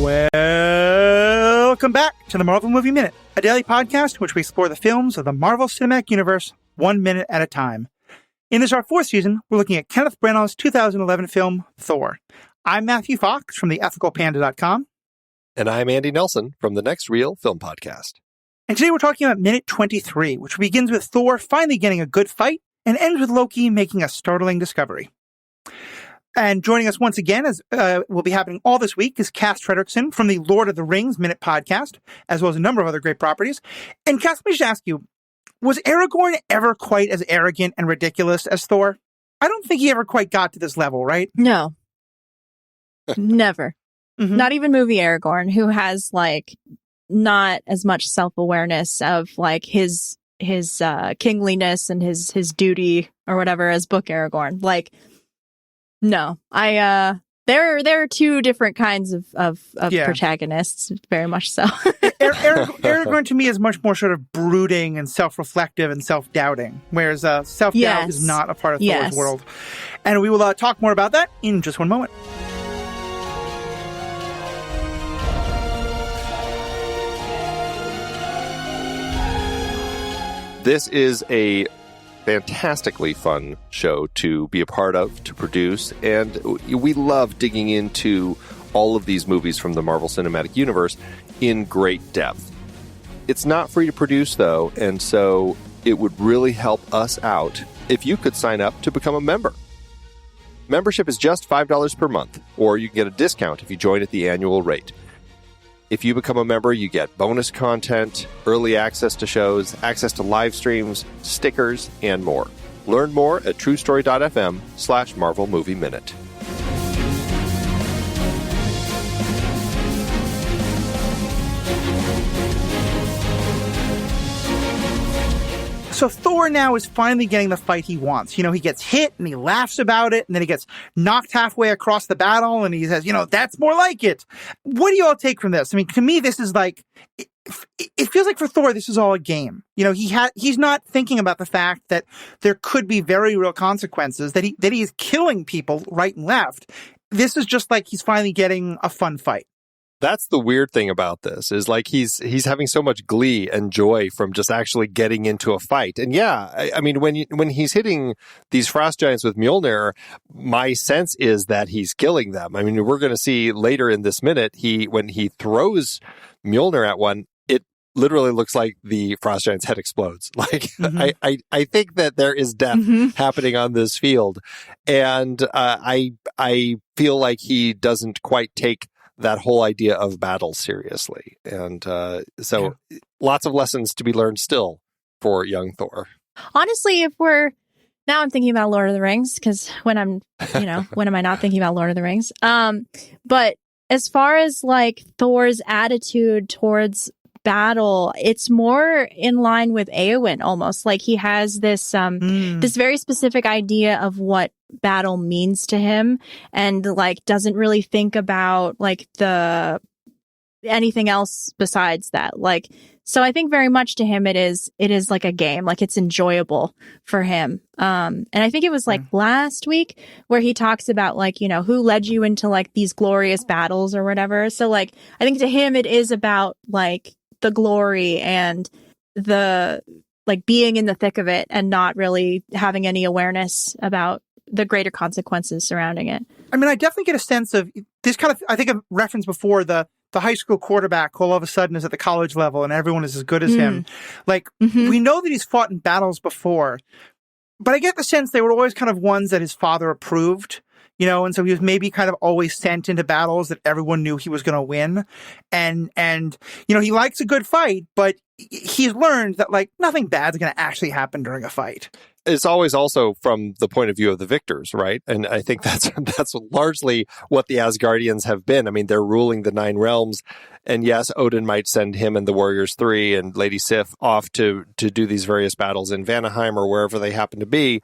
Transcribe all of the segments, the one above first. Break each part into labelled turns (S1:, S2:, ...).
S1: Welcome back to the Marvel Movie Minute, a daily podcast in which we explore the films of the Marvel Cinematic Universe 1 minute at a time. In this, our fourth season, we're looking at Kenneth Branagh's 2011 film, Thor. I'm Matthew Fox from theethicalpanda.com.
S2: And I'm Andy Nelson from the Next Reel Film Podcast.
S1: And today we're talking about minute 23, which begins with Thor finally getting a good fight and ends with Loki making a startling discovery. And joining us once again, as will be happening all this week, is Cass Fredrickson from the Lord of the Rings Minute Podcast, as well as a number of other great properties. And Cass, let me just ask you, was Aragorn ever quite as arrogant and ridiculous as Thor? I don't think he ever quite got to this level, right?
S3: No. Never. Mm-hmm. Not even movie Aragorn, who has, like, not as much self-awareness of, like, his kingliness and his duty or whatever as book Aragorn. Like, no, there are two different kinds of protagonists, very much so.
S1: Aragorn to me is much more sort of brooding and self-reflective and self-doubting, whereas self-doubt is not a part of Thor's world. And we will talk more about that in just one moment.
S2: This is a fantastically fun show to be a part of, to produce, and we love digging into all of these movies from the Marvel Cinematic Universe in great depth. It's not free to produce, though, and so it would really help us out if you could sign up to become a member. Membership is just $5 per month, or you can get a discount if you join at the annual rate. If you become a member, you get bonus content, early access to shows, access to live streams, stickers, and more. Learn more at truestory.fm/Marvel Movie Minute.
S1: So Thor now is finally getting the fight he wants. You know, he gets hit and he laughs about it, and then he gets knocked halfway across the battle and he says, that's more like it. What do you all take from this? I mean, to me, this is like, it feels like for Thor, this is all a game. He's not thinking about the fact that there could be very real consequences, that he is killing people right and left. This is just like he's finally getting a fun fight.
S2: That's the weird thing about this, is like he's having so much glee and joy from just actually getting into a fight. And yeah, I mean, when he's hitting these frost giants with Mjølnir, my sense is that he's killing them. I mean, we're going to see later in this minute, when he throws Mjølnir at one, it literally looks like the frost giant's head explodes. Like, I think that there is death happening on this field. And I feel like he doesn't quite take that whole idea of battle seriously. And lots of lessons to be learned still for young Thor.
S3: Honestly, now I'm thinking about Lord of the Rings, because when am I not thinking about Lord of the Rings? But as far as like Thor's attitude towards battle, it's more in line with Eowyn almost. Like he has this this very specific idea of what battle means to him, and like doesn't really think about like anything else besides that. Like, so I think very much to him it is like a game, like it's enjoyable for him. And I think it was like last week where he talks about like, who led you into like these glorious battles or whatever. So like I think to him it is about like the glory and the like being in the thick of it and not really having any awareness about the greater consequences surrounding it.
S1: I mean, I definitely get a sense of this kind of, I think I've referenced before, the high school quarterback who all of a sudden is at the college level and everyone is as good as him. Like, we know that he's fought in battles before, but I get the sense they were always kind of ones that his father approved. And so he was maybe kind of always sent into battles that everyone knew he was going to win. And he likes a good fight, but he's learned that like nothing bad's going to actually happen during a fight.
S2: It's always also from the point of view of the victors, right? And I think that's largely what the Asgardians have been. I mean, they're ruling the 9 realms. And yes, Odin might send him and the Warriors 3 and Lady Sif off to do these various battles in Vanaheim or wherever they happen to be.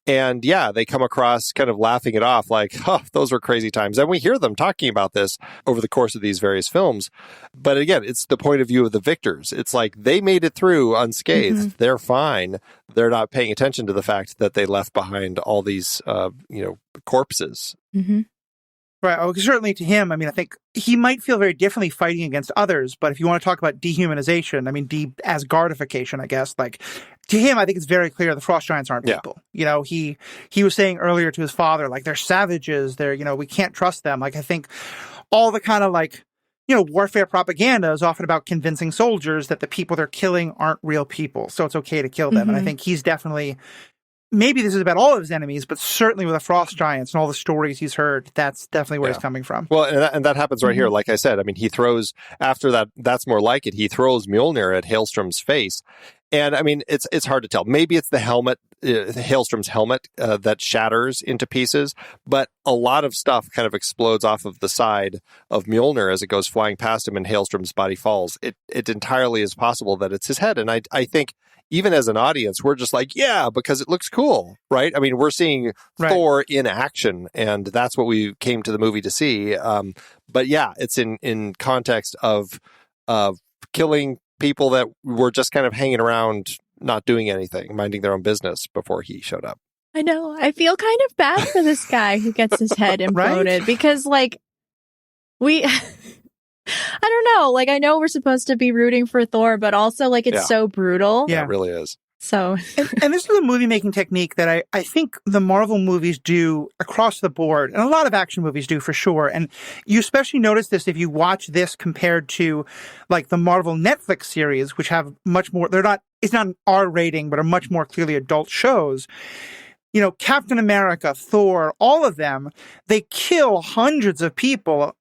S2: And yeah, they come across kind of laughing it off like, those were crazy times. And we hear them talking about this over the course of these various films. But again, it's the point of view of the victors. It's like they made it through unscathed. They're fine. They're not paying attention to the fact that they left behind all these, corpses.
S1: Right. Oh, certainly to him, I mean, I think he might feel very differently fighting against others. But if you want to talk about dehumanization, I mean, de-Asgardification, I guess, like to him, I think it's very clear the frost giants aren't people. You know, he was saying earlier to his father, like, they're savages. They're, you know, we can't trust them. Like, I think all the kind of like, you know, warfare propaganda is often about convincing soldiers that the people they're killing aren't real people. So it's okay to kill them. And I think he's definitely, maybe this is about all of his enemies, but certainly with the frost giants and all the stories he's heard, that's definitely where he's coming from.
S2: Well, and that happens right here. Like I said, I mean, he throws, after that, that's more like it, he throws Mjølnir at Hailstrum's face. And I mean, it's hard to tell. Maybe it's the helmet, Hailstrum's helmet, that shatters into pieces, but a lot of stuff kind of explodes off of the side of Mjølnir as it goes flying past him and Hailstrum's body falls. It entirely is possible that it's his head. And I think even as an audience, we're just like, yeah, because it looks cool, right? I mean, we're seeing Thor in action, and that's what we came to the movie to see. But yeah, it's in context of killing people that were just kind of hanging around, not doing anything, minding their own business before he showed up.
S3: I know. I feel kind of bad for this guy who gets his head imploded because, like, I don't know. Like, I know we're supposed to be rooting for Thor, but also, like, it's so brutal.
S2: Yeah, it really is.
S3: So,
S1: and this is a movie making technique that I think the Marvel movies do across the board, and a lot of action movies do for sure. And you especially notice this if you watch this compared to like the Marvel Netflix series, which have much more, it's not an R rating, but are much more clearly adult shows. You know, Captain America, Thor, all of them, they kill hundreds of people,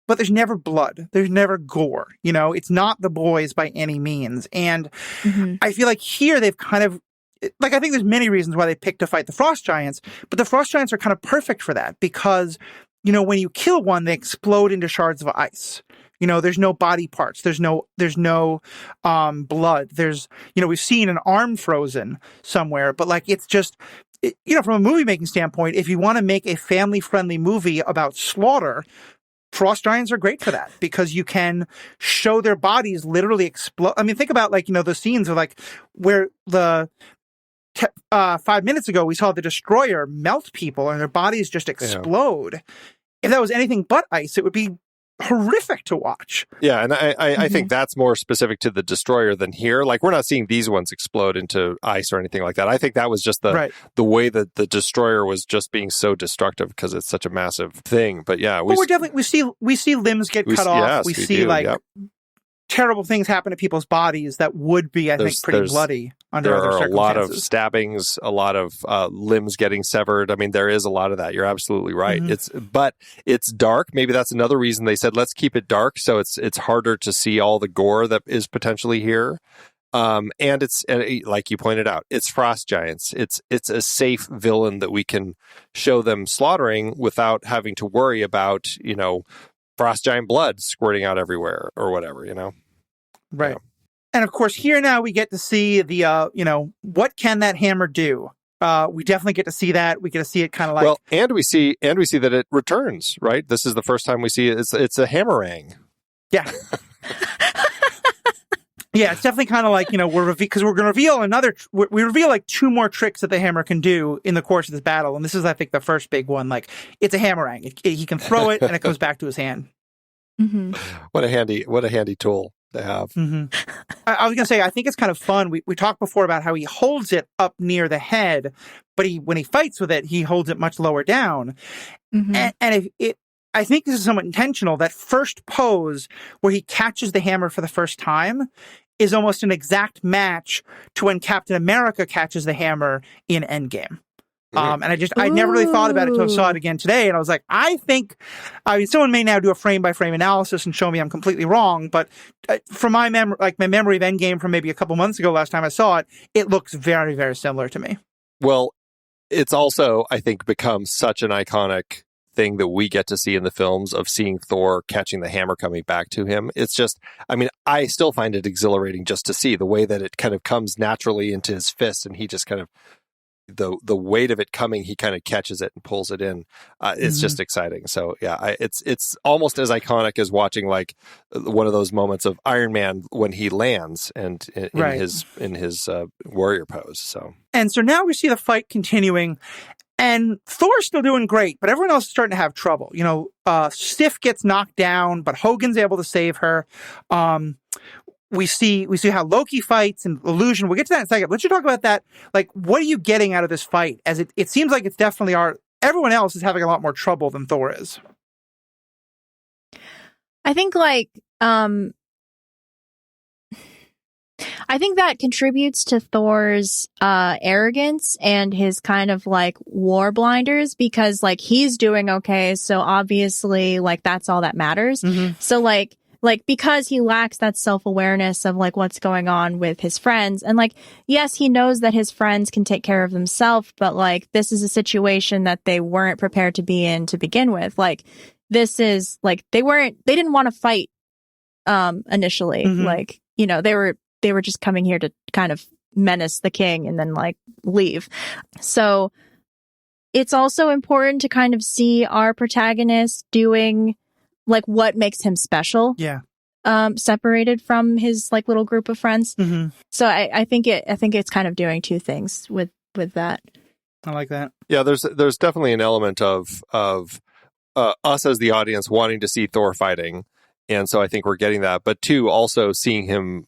S1: but there's never blood. There's never gore. You know, it's not The Boys by any means. And I feel like here they've kind of, like, I think there's many reasons why they picked to fight the frost giants, but the frost giants are kind of perfect for that because, you know, when you kill one, they explode into shards of ice. You know, there's no body parts. There's no blood. There's, you know, we've seen an arm frozen somewhere, but like, it's just, you know, from a movie making standpoint, if you want to make a family friendly movie about slaughter, frost giants are great for that because you can show their bodies literally explode. I mean, think about like, you know, the scenes of like where 5 minutes ago, we saw the destroyer melt people and their bodies just explode. Yeah. If that was anything but ice, it would be horrific to watch.
S2: Yeah, and I think that's more specific to the destroyer than here. Like, we're not seeing these ones explode into ice or anything like that. I think that was just the way that the destroyer was just being so destructive because it's such a massive thing. But yeah,
S1: we see limbs get cut off.
S2: Yes,
S1: we see terrible things happen to people's bodies that would be, I think, pretty bloody under other circumstances.
S2: There are a lot of stabbings, a lot of limbs getting severed. I mean, there is a lot of that. You're absolutely right. But it's dark. Maybe that's another reason they said, let's keep it dark. So it's harder to see all the gore that is potentially here. And it's like you pointed out, it's frost giants. It's a safe villain that we can show them slaughtering without having to worry about, you know, frost giant blood squirting out everywhere or whatever, you know?
S1: Right. Yeah. And of course, here now we get to see the, you know, what can that hammer do? We definitely get to see that. We get to see it kind of like...
S2: Well, and we see that it returns, right? This is the first time we see it. It's a hammerang.
S1: Yeah. Yeah, it's definitely kind of like, you know, because we're going to reveal we reveal like 2 more tricks that the hammer can do in the course of this battle. And this is, I think, the first big one. Like, it's a hammerang. He can throw it and it goes back to his hand.
S2: What a handy tool to have.
S1: I was going to say, I think it's kind of fun. We talked before about how he holds it up near the head, but when he fights with it, he holds it much lower down. And I think this is somewhat intentional. That first pose where he catches the hammer for the first time is almost an exact match to when Captain America catches the hammer in Endgame. And I never really thought about it until I saw it again today. And I was like, I mean, someone may now do a frame by frame analysis and show me I'm completely wrong. But from my memory, like my memory of Endgame from maybe a couple months ago, last time I saw it, it looks very, very similar to me.
S2: Well, it's also, I think, become such an iconic thing that we get to see in the films of seeing Thor catching the hammer coming back to him. It's just, I mean, I still find it exhilarating just to see the way that it kind of comes naturally into his fist and he just kind of, the weight of it coming, he kind of catches it and pulls it in. It's just exciting. So yeah, it's almost as iconic as watching like one of those moments of Iron Man when he lands and in his warrior pose. So
S1: now we see the fight continuing. And Thor's still doing great, but everyone else is starting to have trouble. Sif gets knocked down, but Hogun's able to save her. We see how Loki fights and Illusion. We'll get to that in a second. Let's just talk about that. Like, what are you getting out of this fight? As it seems like it's definitely everyone else is having a lot more trouble than Thor is.
S3: I think I think that contributes to Thor's arrogance and his kind of like war blinders, because like he's doing okay, so obviously like that's all that matters. Mm-hmm. So like because he lacks that self-awareness of like what's going on with his friends, and like yes, he knows that his friends can take care of themselves, but like this is a situation that they weren't prepared to be in to begin with. Like this is like they didn't want to fight initially. Mm-hmm. Like, they were just coming here to kind of menace the king and then like leave. So it's also important to kind of see our protagonist doing like what makes him special.
S1: Yeah.
S3: Separated from his like little group of friends. Mm-hmm. So I think it's kind of doing two things with that.
S1: I like that.
S2: Yeah, there's definitely an element of us as the audience wanting to see Thor fighting. And so I think we're getting that. But two, also seeing him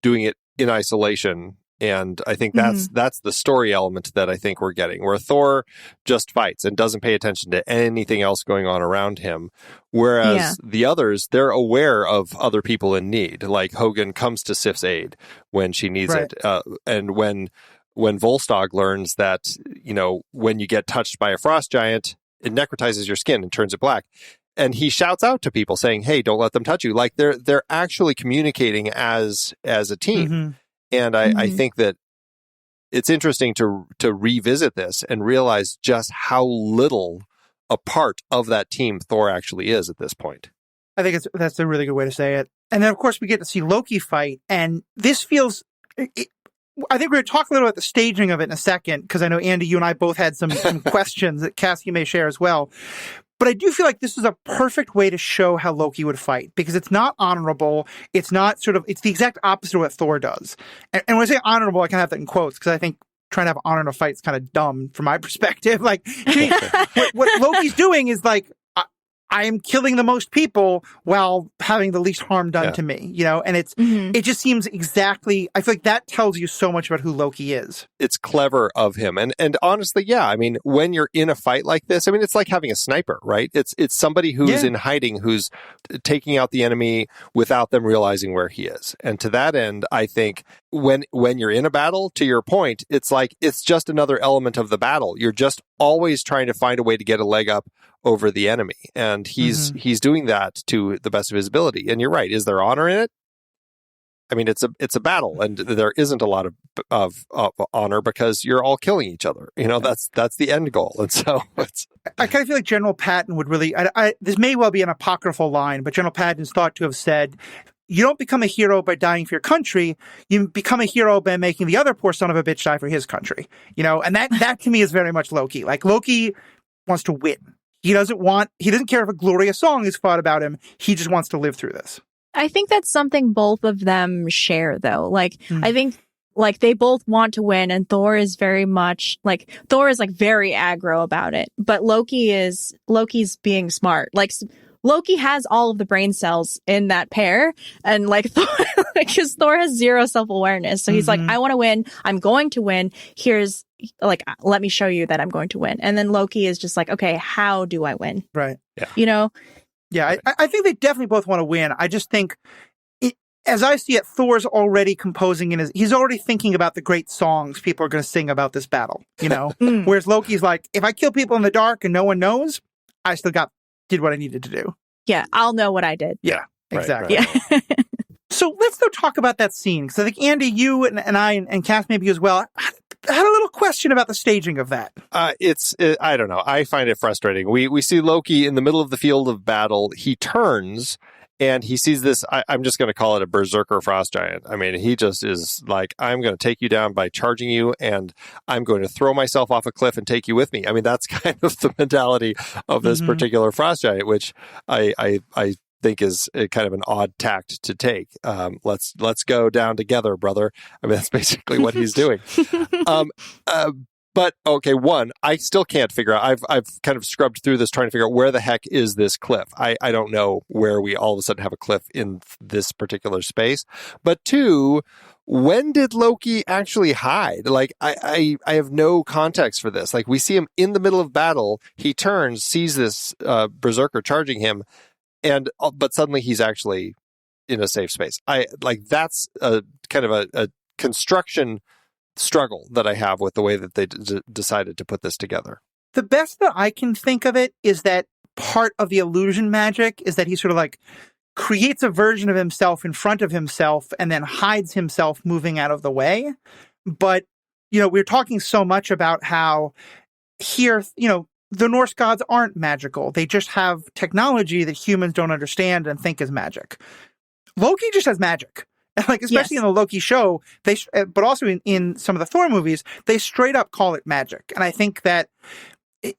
S2: doing it in isolation. And I think that's the story element that I think we're getting, where Thor just fights and doesn't pay attention to anything else going on around him. Whereas the others, they're aware of other people in need. Like Hogun comes to Sif's aid when she needs it. And when Volstagg learns that, when you get touched by a frost giant, it necrotizes your skin and turns it black. And he shouts out to people saying, "Hey, don't let them touch you." Like they're actually communicating as a team. Mm-hmm. And I think that it's interesting to revisit this and realize just how little a part of that team Thor actually is at this point.
S1: I think that's a really good way to say it. And then, of course, we get to see Loki fight. And this feels... I think we're going to talk a little about the staging of it in a second, because I know, Andy, you and I both had some questions that Cass, you may share as well. But I do feel like this is a perfect way to show how Loki would fight, because it's not honorable. It's not it's the exact opposite of what Thor does. And when I say honorable, I kind of have that in quotes, because I think trying to have honor in a fight is kind of dumb from my perspective. Like, what Loki's doing is like, I am killing the most people while having the least harm done to me, and it just seems exactly, I feel like that tells you so much about who Loki is.
S2: It's clever of him. And honestly, I mean, when you're in a fight like this, I mean, it's like having a sniper, right? It's somebody who's in hiding, who's taking out the enemy without them realizing where he is. And to that end, I think when you're in a battle, to your point, it's like, it's just another element of the battle. You're just always trying to find a way to get a leg up over the enemy, and he's doing that to the best of his ability. And you're right, is there honor in it? I mean, it's a battle, and there isn't a lot of honor, because you're all killing each other. That's the end goal. And so
S1: I kind of feel like General Patton would really, this may well be an apocryphal line, but General Patton is thought to have said, you don't become a hero by dying for your country. You become a hero by making the other poor son of a bitch die for his country. And that to me is very much Loki. Like, Loki wants to win. He doesn't care if a glorious song is fought about him. He just wants to live through this.
S3: I think that's something both of them share, though. Like, I think like they both want to win, and Thor is very much like, very aggro about it. But Loki's being smart. Like, Loki has all of the brain cells in that pair, and like Thor, because Thor has zero self-awareness. So he's like, I want to win. I'm going to win. Here's like, let me show you that I'm going to win. And then Loki is just like, okay, how do I win?
S1: Right.
S2: Yeah.
S1: Yeah, I think they definitely both want to win. I just think, as I see it, Thor's already composing he's already thinking about the great songs people are going to sing about this battle, Whereas Loki's like, if I kill people in the dark and no one knows, I still did what I needed to do.
S3: Yeah, I'll know what I did.
S1: Yeah, exactly.
S2: Right.
S3: Yeah.
S1: So let's go talk about that scene, because I think, Andy, you and I and Cass, maybe you as well, I had a little question about the staging of that.
S2: I don't know. I find it frustrating. We see Loki in the middle of the field of battle. He turns and he sees this. I'm just going to call it a berserker frost giant. I mean, he just is like, I'm going to take you down by charging you, and I'm going to throw myself off a cliff and take you with me. I mean, that's kind of the mentality of this particular frost giant, which I think is kind of an odd tact to take. Let's go down together, brother. I mean, that's basically what he's doing. But okay, one, I still can't figure out. I've kind of scrubbed through this trying to figure out where the heck is this cliff. I don't know where we all of a sudden have a cliff in this particular space. But two, when did Loki actually hide? Like, I have no context for this. Like, we see him in the middle of battle. He turns, sees this berserker charging him, but suddenly he's actually in a safe space. That's a kind of a construction struggle that I have with the way that they decided to put this together.
S1: The best that I can think of it is that part of the illusion magic is that he sort of like creates a version of himself in front of himself and then hides himself moving out of the way. But, we're talking so much about how here, the Norse gods aren't magical. They just have technology that humans don't understand and think is magic. Loki just has magic. Like, especially in the Loki show, but also in some of the Thor movies, they straight up call it magic. And I think that,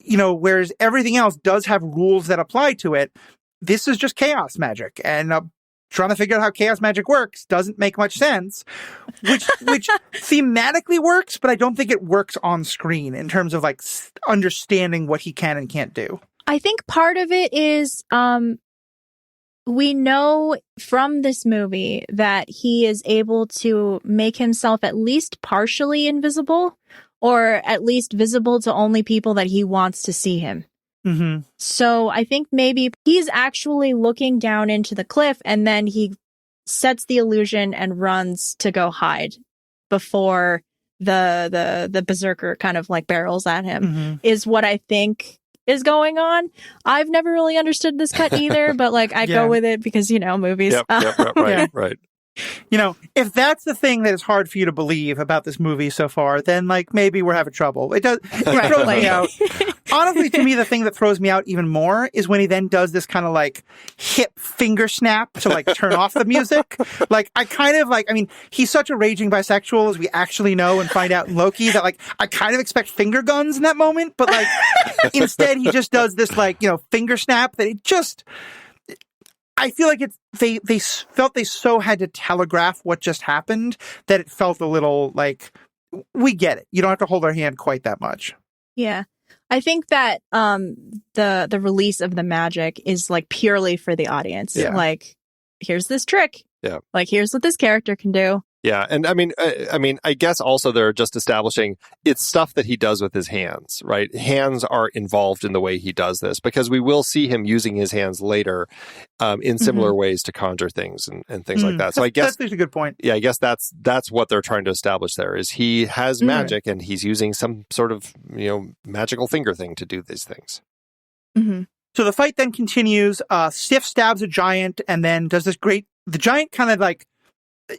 S1: whereas everything else does have rules that apply to it, this is just chaos magic. And trying to figure out how chaos magic works doesn't make much sense, which thematically works, but I don't think it works on screen in terms of like understanding what he can and can't do.
S3: I think part of it is, we know from this movie that he is able to make himself at least partially invisible, or at least visible to only people that he wants to see him.
S1: Mm-hmm.
S3: So I think maybe he's actually looking down into the cliff, and then he sets the illusion and runs to go hide before the berserker kind of like barrels at him, is what I think is going on. I've never really understood this cut either, but like I go with it because, movies.
S2: Right.
S1: If that's the thing that is hard for you to believe about this movie so far, then like maybe we're having trouble. It does throw me out. Honestly, to me, the thing that throws me out even more is when he then does this kind of like hip finger snap to like turn off the music. Like he's such a raging bisexual, as we actually know and find out in Loki, that like I kind of expect finger guns in that moment, but like instead he just does this like, finger snap that it just, I feel like they felt they so had to telegraph what just happened that it felt a little like, we get it. You don't have to hold our hand quite that much.
S3: Yeah. I think that the release of the magic is like purely for the audience.
S1: Yeah.
S3: Like, here's this trick.
S2: Yeah.
S3: Like, here's what this character can do.
S2: Yeah, and I guess also they're just establishing it's stuff that he does with his hands, right? Hands are involved in the way he does this, because we will see him using his hands later in similar ways to conjure things and things like that. So I guess
S1: that's a good point.
S2: Yeah, I guess that's what they're trying to establish there, is he has magic and he's using some sort of magical finger thing to do these things.
S3: Mm-hmm.
S1: So the fight then continues. Sif stabs a giant and then does this great. The giant kind of like.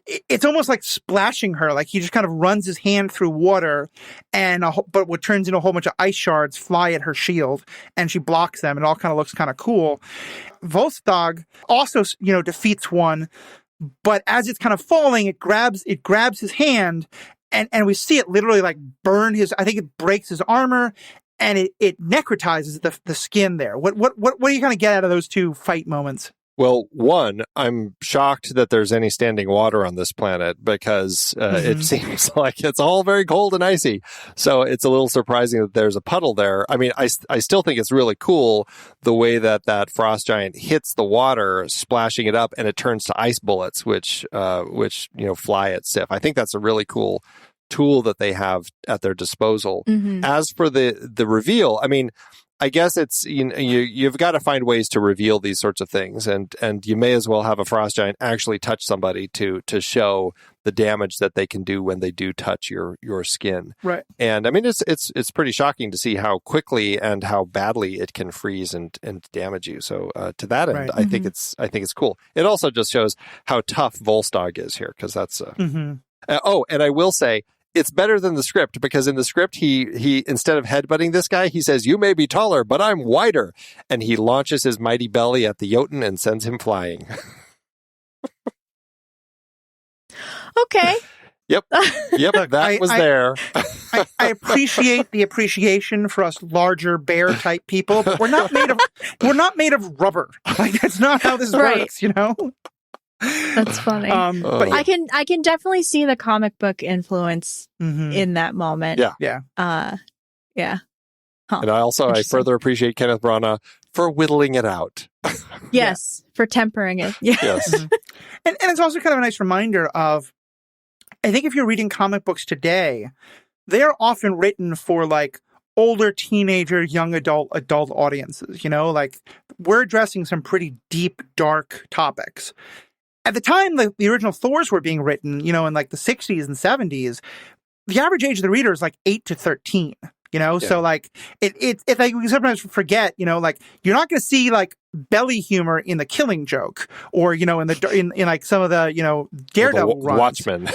S1: It's almost like splashing her. Like he just kind of runs his hand through water, but what turns into a whole bunch of ice shards fly at her shield, and she blocks them. It all kind of looks kind of cool. Volstagg also, defeats one, but as it's kind of falling, it grabs his hand, and we see it literally like burn his. I think it breaks his armor, and it necrotizes the skin there. What are you going to get out of those two fight moments?
S2: Well, one, I'm shocked that there's any standing water on this planet, because it seems like it's all very cold and icy. So it's a little surprising that there's a puddle there. I mean, I still think it's really cool the way that frost giant hits the water, splashing it up, and it turns to ice bullets, which fly at Sif. I think that's a really cool tool that they have at their disposal.
S3: Mm-hmm.
S2: As for the reveal, I mean, I guess it's you've got to find ways to reveal these sorts of things, and you may as well have a frost giant actually touch somebody to show the damage that they can do when they do touch your skin.
S1: Right.
S2: And I mean, it's pretty shocking to see how quickly and how badly it can freeze and damage you. So to that end, I think it's cool. It also just shows how tough Volstagg is here, because that's and I will say, it's better than the script, because in the script, he instead of headbutting this guy, he says, "You may be taller, but I'm wider." And he launches his mighty belly at the Jotun and sends him flying.
S3: Okay.
S2: Yep.
S1: Look,
S2: that was there.
S1: I appreciate the appreciation for us larger bear type people, but we're not made of rubber. Like, that's not how this works,
S3: That's funny.
S1: But
S3: I can definitely see the comic book influence in that moment.
S2: Yeah.
S3: Yeah. Huh.
S2: And I further appreciate Kenneth Branagh for whittling it out.
S3: Yes, for tempering it. Yeah.
S2: Yes.
S1: And it's also kind of a nice reminder of, I think if you're reading comic books today, they are often written for like older teenager, young adult audiences, like we're addressing some pretty deep, dark topics. At the time the original Thors were being written, in like the 60s and 70s, the average age of the reader is like 8 to 13. So like it's like we sometimes forget, like you're not going to see like belly humor in The Killing Joke or in like some of the Daredevil runs.
S2: Watchmen.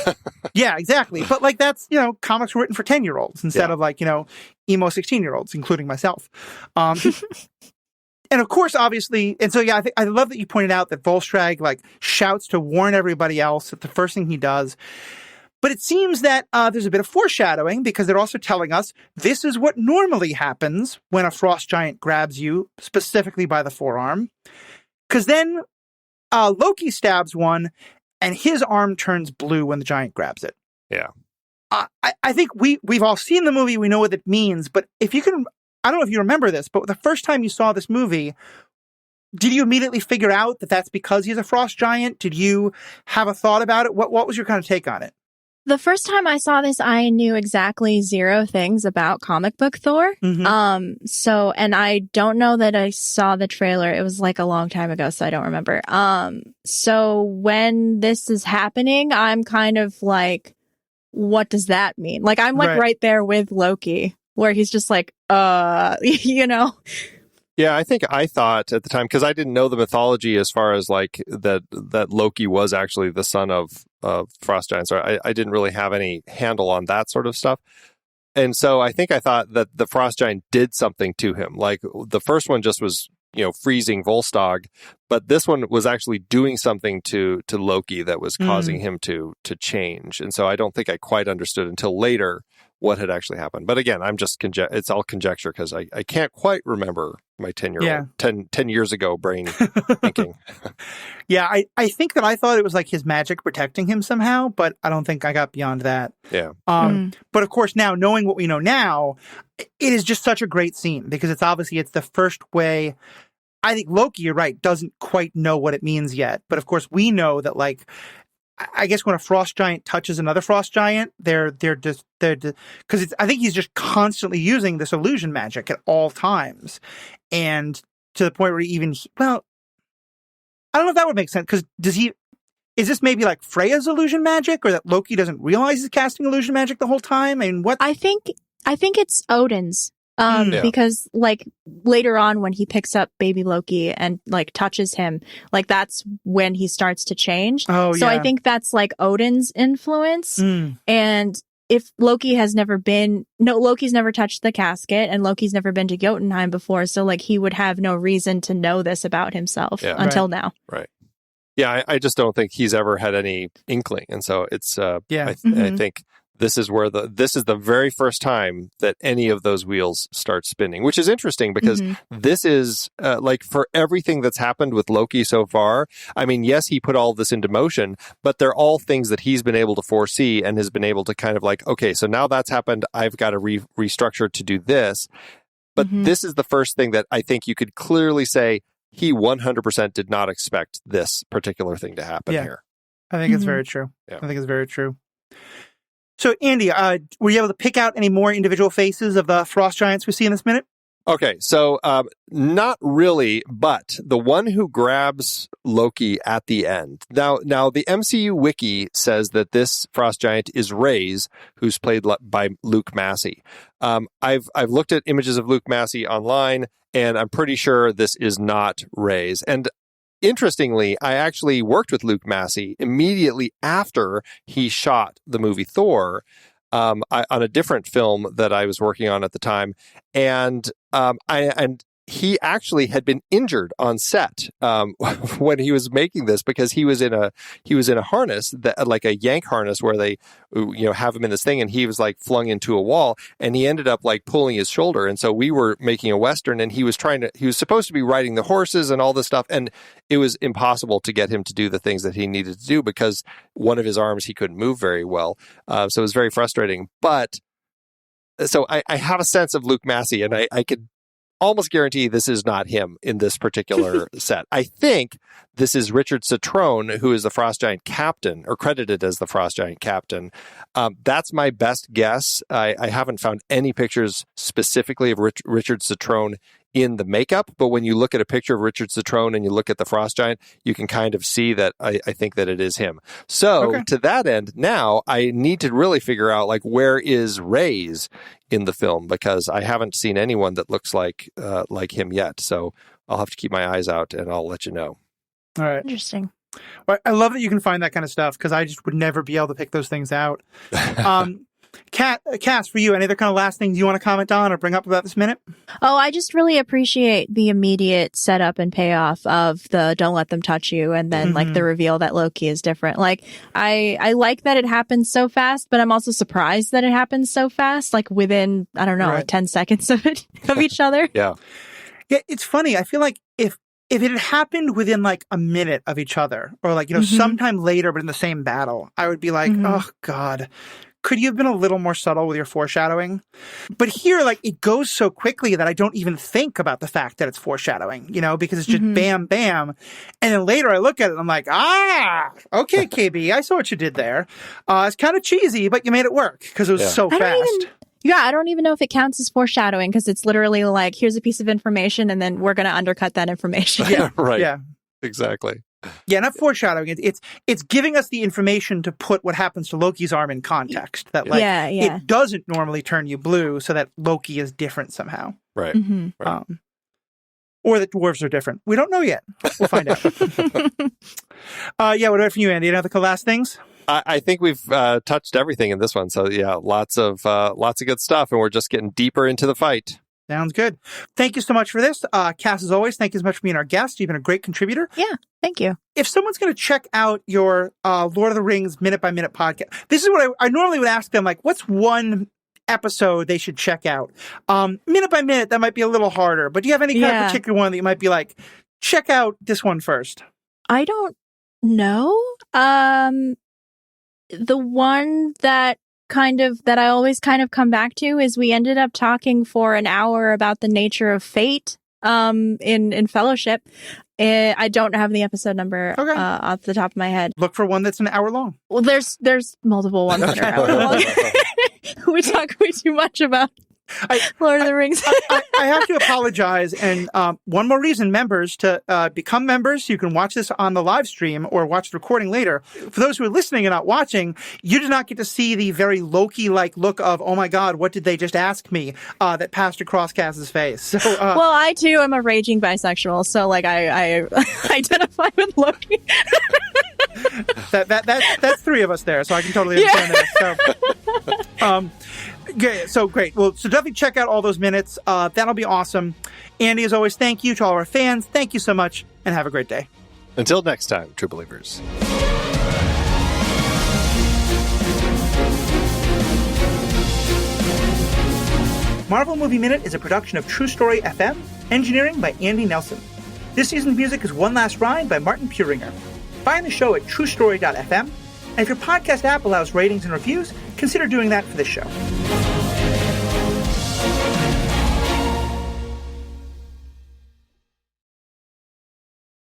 S1: Yeah, exactly. But like that's comics were written for 10-year-olds instead of like emo 16-year-olds, including myself. And of course, obviously, and so yeah, I love that you pointed out that Volstagg like shouts to warn everybody else that the first thing he does. But it seems that there's a bit of foreshadowing because they're also telling us this is what normally happens when a frost giant grabs you, specifically by the forearm. Because then Loki stabs one and his arm turns blue when the giant grabs it.
S2: Yeah.
S1: I think we've all seen the movie. We know what it means. But if you can, I don't know if you remember this, but the first time you saw this movie, did you immediately figure out that that's because he's a frost giant? Did you have a thought about it? What was your kind of take on it?
S3: The first time I saw this, I knew exactly 0 things about comic book Thor. So, and I don't know that I saw the trailer. It was like a long time ago, so I don't remember. So when this is happening, I'm kind of like, what does that mean? Like, I'm like right there with Loki, where he's just like,
S2: Yeah, I think I thought at the time, because I didn't know the mythology as far as like that Loki was actually the son of frost giants. Or I didn't really have any handle on that sort of stuff. And so I think I thought that the frost giant did something to him. Like the first one just was, freezing Volstagg, but this one was actually doing something to Loki that was causing him to change. And so I don't think I quite understood until later what had actually happened. But again, I'm just it's all conjecture because I can't quite remember my 10 years ago brain thinking.
S1: Yeah, I think that I thought it was like his magic protecting him somehow, but I don't think I got beyond that.
S2: Yeah.
S1: But of course, now knowing what we know now, it is just such a great scene because it's the first way. I think Loki, you're right, doesn't quite know what it means yet. But of course, we know that like, I guess when a frost giant touches another frost giant, they're because I think he's just constantly using this illusion magic at all times, and to the point where I don't know if that would make sense because is this maybe like Freya's illusion magic, or that Loki doesn't realize he's casting illusion magic the whole time? I mean, what?
S3: I think it's Odin's. Because like later on when he picks up baby Loki and like touches him, like that's when he starts to change. So I think that's like Odin's influence. And if Loki's never touched the casket and Loki's never been to Jotunheim before. So like he would have no reason to know this about himself until now.
S2: Right. Yeah. I just don't think he's ever had any inkling. And so it's, I think this is the very first time that any of those wheels start spinning, which is interesting because this is like for everything that's happened with Loki so far. I mean, yes, he put all this into motion, but they're all things that he's been able to foresee and has been able to kind of like, okay, so now that's happened. I've got to restructure to do this. But this is the first thing that I think you could clearly say he 100% did not expect this particular thing to happen here.
S1: I think it's very true. Yeah. I think it's very true. So, Andy, were you able to pick out any more individual faces of the frost giants we see in this minute?
S2: Okay, so not really, but the one who grabs Loki at the end. Now the MCU wiki says that this frost giant is Reyes, who's played by Luke Massey. I've looked at images of Luke Massey online, and I'm pretty sure this is not Reyes. And interestingly, I actually worked with Luke Massey immediately after he shot the movie Thor on a different film that I was working on at the time. And he actually had been injured on set when he was making this, because he was in a harness, that like a yank harness where they have him in this thing, and he was like flung into a wall, and he ended up like pulling his shoulder. And so we were making a Western, and he was supposed to be riding the horses and all this stuff, and it was impossible to get him to do the things that he needed to do because one of his arms he couldn't move very well. So it was very frustrating. But so I have a sense of Luke Massey, and I could almost guarantee this is not him in this particular set. I think this is Richard Citrone, who is the Frost Giant captain, or credited as the Frost Giant captain. That's my best guess. I haven't found any pictures specifically of Richard Citrone in the makeup, but when you look at a picture of Richard Citrone and you look at the Frost Giant, you can kind of see that I think that it is him. So to that end, now I need to really figure out like where is Reyes in the film, because I haven't seen anyone that looks like him yet. So I'll have to keep my eyes out, and I'll let you know.
S1: All right.
S3: Interesting.
S1: Well, I love that you can find that kind of stuff, because I just would never be able to pick those things out. Cass, for you, any other kind of last things you want to comment on or bring up about this minute?
S3: Oh, I just really appreciate the immediate setup and payoff of the don't let them touch you, and then like the reveal that Loki is different. Like I like that it happens so fast, but I'm also surprised that it happens so fast, like within, I don't know, like 10 seconds of each other.
S2: Yeah.
S1: Yeah, it's funny. I feel like if it had happened within like a minute of each other, or like, sometime later but in the same battle, I would be like, oh God, could you have been a little more subtle with your foreshadowing? But here, like, it goes so quickly that I don't even think about the fact that it's foreshadowing, because it's just bam, bam. And then later I look at it and I'm like, okay, KB, I saw what you did there. It's kind of cheesy, but you made it work because it was so fast.
S3: I don't even know if it counts as foreshadowing, because it's literally like, here's a piece of information, and then we're going to undercut that information.
S1: Yeah,
S2: right.
S1: Yeah,
S2: exactly.
S1: Yeah, not foreshadowing. It's giving us the information to put what happens to Loki's arm in context. That like it doesn't normally turn you blue, so that Loki is different somehow.
S2: Right.
S1: Right. Or that dwarves are different. We don't know yet. We'll find out. What about for you, Andy? Any other last things?
S2: I think we've touched everything in this one. So yeah, lots of good stuff, and we're just getting deeper into the fight.
S1: Sounds good. Thank you so much for this. Cass, as always, thank you so much for being our guest. You've been a great contributor.
S3: Yeah, thank you.
S1: If someone's going to check out your Lord of the Rings minute-by-minute podcast, this is what I normally would ask them, like, what's one episode they should check out? Minute by minute, that might be a little harder, but do you have any kind of particular one that you might be like, check out this one first?
S3: I don't know. The one that I always kind of come back to is we ended up talking for an hour about the nature of fate in Fellowship. I don't have the episode number off the top of my head.
S1: Look for one that's an hour long.
S3: Well, there's multiple ones that are an hour long. We talk way too much about Lord of the Rings.
S1: I have to apologize. And one more reason, members, to become members. You can watch this on the live stream or watch the recording later. For those who are listening and not watching, you did not get to see the very Loki-like look of, oh my God, what did they just ask me, that passed across Cass's face. So,
S3: well, I too am a raging bisexual, so like I identify with Loki.
S1: That's three of us there, so I can totally understand that. So, so great. Well, so definitely check out all those minutes. That'll be awesome. Andy, as always, thank you to all our fans. Thank you so much, and have a great day.
S2: Until next time, true believers.
S1: Marvel Movie Minute is a production of True Story FM, engineering by Andy Nelson. This season's music is One Last Ride by Martin Puringer. Find the show at truestory.fm, and if your podcast app allows ratings and reviews, consider doing that for this show.